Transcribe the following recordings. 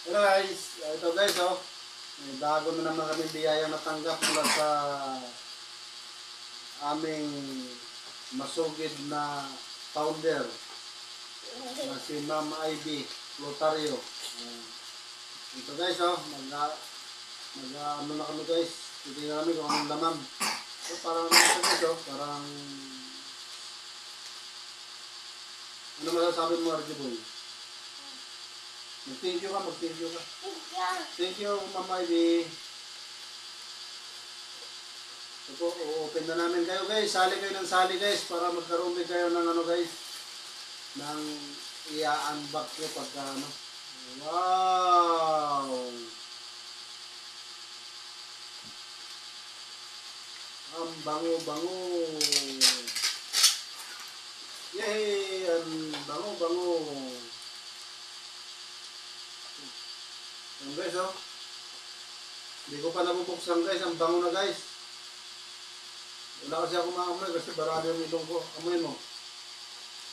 Hello guys, ito guys oh. May bago na naman kami biyaya natanggap mula sa aming masugid na founder na si Ma'am Ivy Lotario. Ito guys oh, ano na kami guys. Titingnan kami kung anong laman. So, parang ito guys oh, parang ano masasabi mo RJ Boy? Mag-thank you ka, mag-thank you ka. Thank you, Ma'am Ivy. Ito, open na namin kayo guys. Sali kayo ng sali guys para magkaroon din kayo ng ano guys. Ng i-unbox nyo pagka ano. Wow! Ang bango-bango. Yay! Ang bango-bango. Yan guys oh. Hindi ko pa nabubuksan guys. Ang bango na guys. Wala kasi ako maamoy kasi barado yung ilong ko. Amoy mo.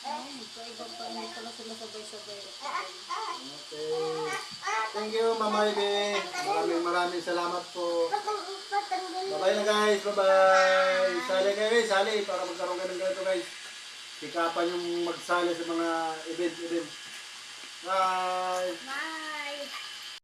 Iba pa, hindi pa na sila sabay-sabay. Okay. Thank you, Mama Ivy. Maraming salamat po. Bye-bye na guys. Bye-bye. Sali kayo guys. Sali para magkaroon kayo ng ganito guys. Sikapan yung magsali sa mga event. Bye. Bye!